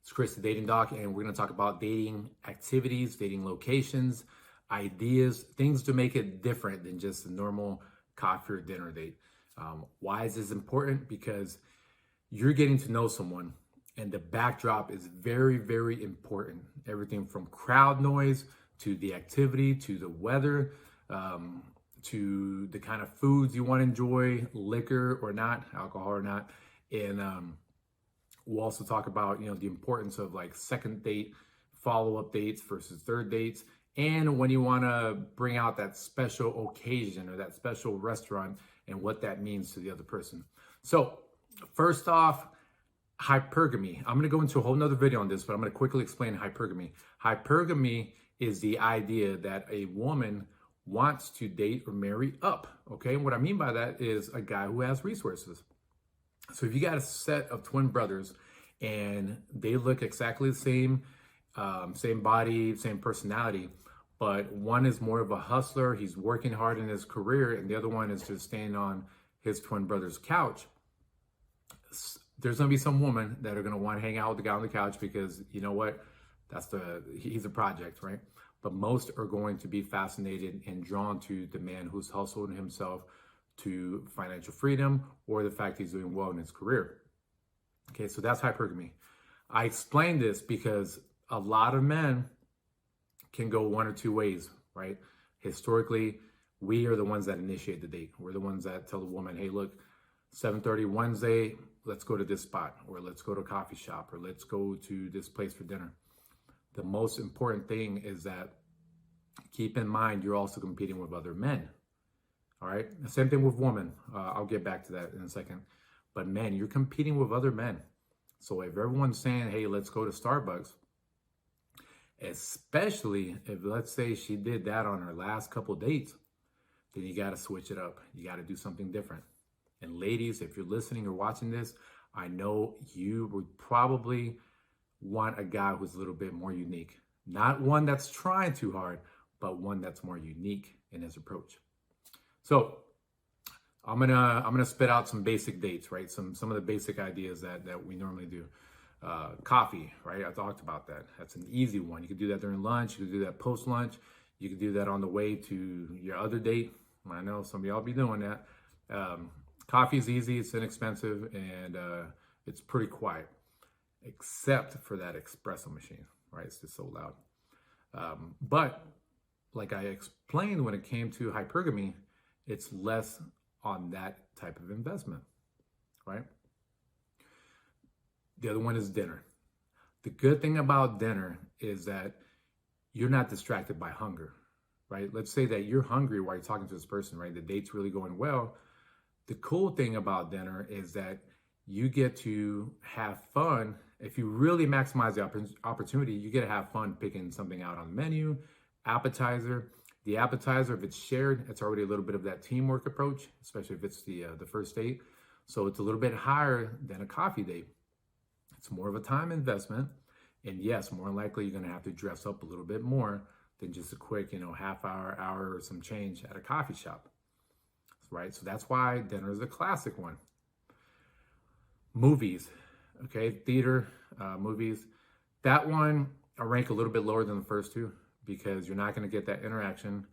It's Chris, the Dating Doc, and we're going to talk about dating activities, dating locations, ideas, things to make it different than just a normal coffee or dinner date. Why is this important? Because you're getting to know someone, and the backdrop is very, very important. Everything from crowd noise to the activity to the weather, to the kind of foods you want to enjoy, liquor or not, alcohol or not, and we'll also talk about, the importance of like second date, follow-up dates versus third dates, and when you want to bring out that special occasion or that special restaurant and what that means to the other person. So first off, hypergamy. I'm going to go into a whole nother video on this, but I'm going to quickly explain hypergamy. Hypergamy is the idea that a woman wants to date or marry up. Okay. And what I mean by that is a guy who has resources. So if you got a set of twin brothers and they look exactly the same, same body, same personality, but one is more of a hustler, he's working hard in his career, and the other one is just staying on his twin brother's couch, there's gonna be some women that are gonna want to hang out with the guy on the couch because you know what? He's a project, right? But most are going to be fascinated and drawn to the man who's hustled himself to financial freedom or the fact he's doing well in his career. Okay, so that's hypergamy. I explain this because a lot of men can go one or two ways, right? Historically, we are the ones that initiate the date. We're the ones that tell the woman, hey, look, 7:30 Wednesday, let's go to this spot, or let's go to a coffee shop, or let's go to this place for dinner. The most important thing is that keep in mind you're also competing with other men. All right. The same thing with women. I'll get back to that in a second. But men, you're competing with other men. So if everyone's saying, hey, let's go to Starbucks, especially if, let's say, she did that on her last couple dates, then you got to switch it up. You got to do something different. And ladies, if you're listening or watching this, I know you would probably want a guy who's a little bit more unique. Not one that's trying too hard, but one that's more unique in his approach. So I'm gonna spit out some basic dates, right? Some of the basic ideas that we normally do. Coffee, right? I talked about that. That's an easy one. You could do that during lunch. You could do that post lunch. You could do that on the way to your other date. I know some of y'all be doing that. Coffee is easy. It's inexpensive, and it's pretty quiet, except for that espresso machine, right? It's just so loud. But like I explained, when it came to hypergamy, it's less on that type of investment, right? The other one is dinner. The good thing about dinner is that you're not distracted by hunger, right? Let's say that you're hungry while you're talking to this person, right? The date's really going well. The cool thing about dinner is that you get to have fun. If you really maximize the opportunity, you get to have fun picking something out on the menu, appetizer. The appetizer, if it's shared, it's already a little bit of that teamwork approach, especially if it's the first date. So it's a little bit higher than a coffee date. It's more of a time investment. And yes, more than likely, you're going to have to dress up a little bit more than just a quick, half hour, hour, or some change at a coffee shop, right? So that's why dinner is a classic one. Movies, okay? Theater, movies. That one, I rank a little bit lower than the first two, because you're not going to get that interaction.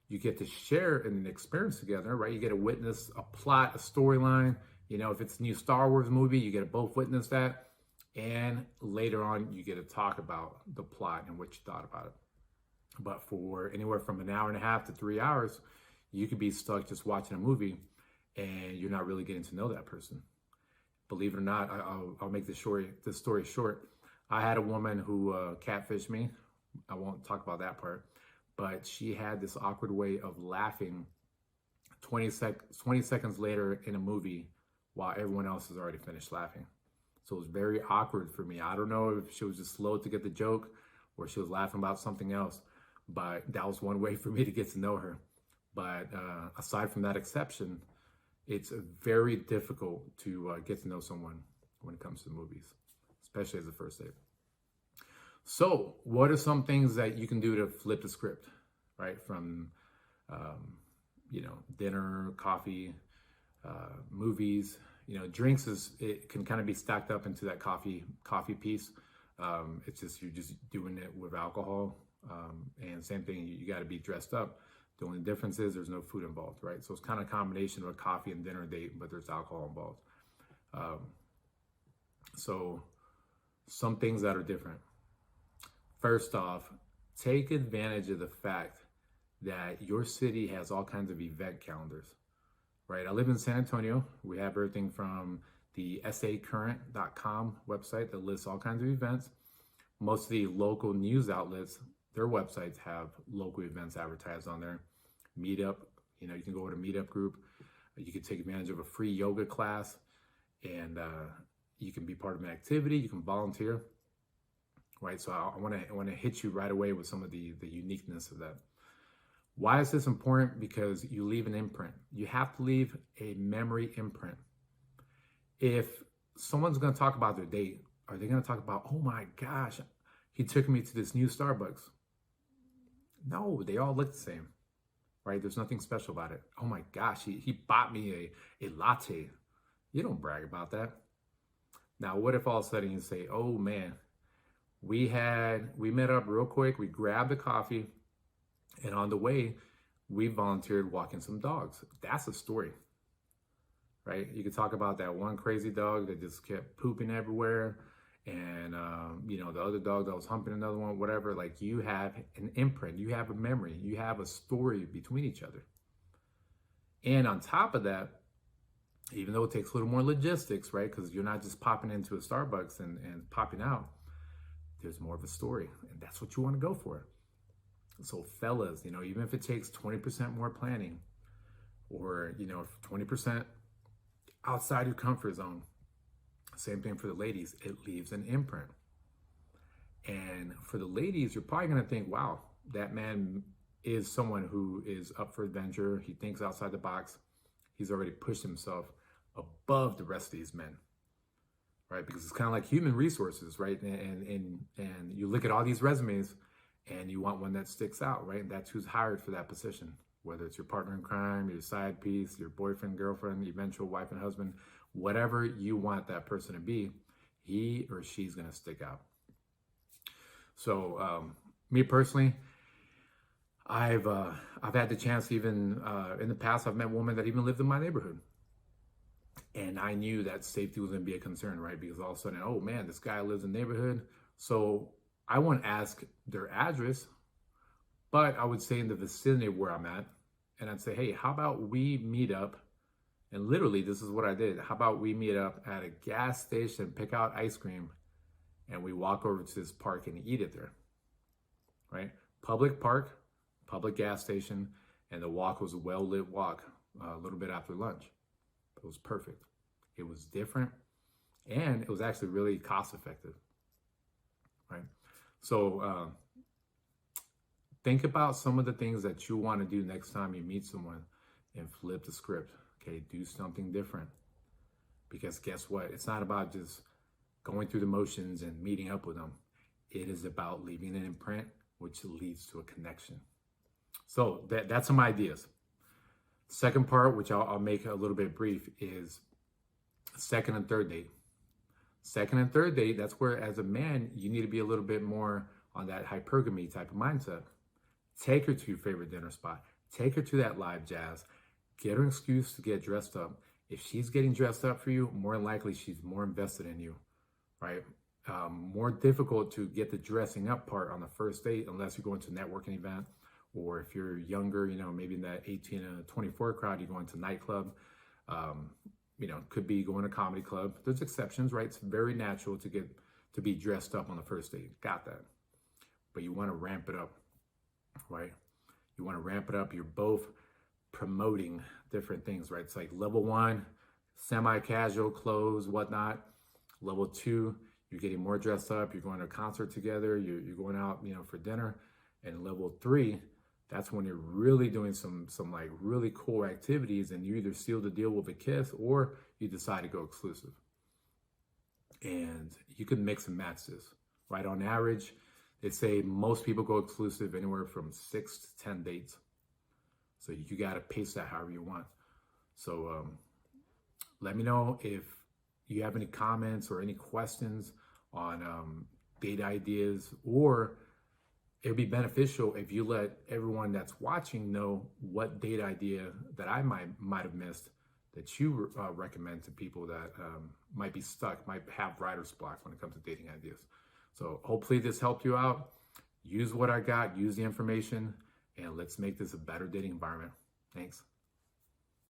You get to share an experience together, right? You get to witness a plot, a storyline. If it's a new Star Wars movie, you get to both witness that. And later on, you get to talk about the plot and what you thought about it. But for anywhere from an hour and a half to 3 hours, you could be stuck just watching a movie and you're not really getting to know that person. Believe it or not, I'll make this story short. I had a woman who catfished me. I won't talk about that part, but she had this awkward way of laughing 20 seconds later in a movie while everyone else has already finished laughing. So it was very awkward for me. I don't know if she was just slow to get the joke or she was laughing about something else, but that was one way for me to get to know her. But aside from that exception, it's very difficult to get to know someone when it comes to movies, especially as a first date. So what are some things that you can do to flip the script, right? From, dinner, coffee, movies, drinks it can kind of be stacked up into that coffee piece. It's just you're just doing it with alcohol. And same thing, you got to be dressed up. The only difference is there's no food involved, right? So it's kind of a combination of a coffee and dinner date, but there's alcohol involved. So some things that are different. First off, take advantage of the fact that your city has all kinds of event calendars, right? I live in San Antonio. We have everything from the sacurrent.com website that lists all kinds of events. Most of the local news outlets, their websites have local events advertised on there. Meetup, you can go to Meetup group. You can take advantage of a free yoga class, and you can be part of an activity. You can volunteer, right? So I want to hit you right away with some of the uniqueness of that. Why is this important? Because you leave an imprint. You have to leave a memory imprint. If someone's going to talk about their date, are they going to talk about, oh my gosh, he took me to this new Starbucks? No, they all look the same, right? There's nothing special about it. Oh my gosh, he bought me a latte. You don't brag about that. Now, what if all of a sudden you say, oh man, we met up real quick, we grabbed the coffee, and on the way, we volunteered walking some dogs. That's a story, right? You could talk about that one crazy dog that just kept pooping everywhere, and the other dog that was humping another one, whatever. Like, you have an imprint, you have a memory, you have a story between each other. And on top of that, even though it takes a little more logistics, right? Because you're not just popping into a Starbucks and popping out. There's more of a story, and that's what you want to go for. So fellas, even if it takes 20% more planning, or 20% outside your comfort zone, same thing for the ladies, it leaves an imprint. And for the ladies, you're probably going to think, wow, that man is someone who is up for adventure. He thinks outside the box. He's already pushed himself above the rest of these men, right? Because it's kind of like human resources, right? And you look at all these resumes, and you want one that sticks out, right? And that's who's hired for that position, whether it's your partner in crime, your side piece, your boyfriend, girlfriend, eventual wife and husband, whatever you want that person to be, he or she's going to stick out. So me personally, I've had the chance, even in the past, I've met women that even lived in my neighborhood. And I knew that safety was going to be a concern, right? Because all of a sudden, oh man, this guy lives in the neighborhood. So I wouldn't ask their address, but I would say in the vicinity of where I'm at. And I'd say, hey, how about we meet up? And literally, this is what I did. How about we meet up at a gas station, pick out ice cream, and we walk over to this park and eat it there, right? Public park, public gas station, and the walk was a well-lit walk a little bit after lunch. It was perfect. It was different, and it was actually really cost-effective, right? So think about some of the things that you want to do next time you meet someone and flip the script. Okay, do something different. Because guess what? It's not about just going through the motions and meeting up with them. It is about leaving an imprint, which leads to a connection. So that's some ideas. Second part, which I'll make a little bit brief, is second and third date. Second and third date, that's where as a man, you need to be a little bit more on that hypergamy type of mindset. Take her to your favorite dinner spot. Take her to that live jazz. Get her an excuse to get dressed up. If she's getting dressed up for you, more than likely she's more invested in you, right? More difficult to get the dressing up part on the first date unless you're going to a networking event, or if you're younger, maybe in that 18 to 24 crowd, you're going to nightclub, could be going to comedy club. There's exceptions, right? It's very natural to be dressed up on the first date. Got that. But you want to ramp it up, right? You want to ramp it up. You're both promoting different things, right? It's like level 1, semi-casual clothes, whatnot. Level 2, you're getting more dressed up. You're going to a concert together. You're going out, for dinner. And level 3, that's when you're really doing some like really cool activities, and you either seal the deal with a kiss or you decide to go exclusive. And you can mix and match this, right? On average, they say most people go exclusive anywhere from 6 to 10 dates. So you got to pace that however you want. So let me know if you have any comments or any questions on date ideas, or it would be beneficial if you let everyone that's watching know what date idea that I might have missed that you recommend to people that might be stuck, might have writer's block when it comes to dating ideas. So hopefully this helped you out. Use what I got, use the information, and let's make this a better dating environment. Thanks.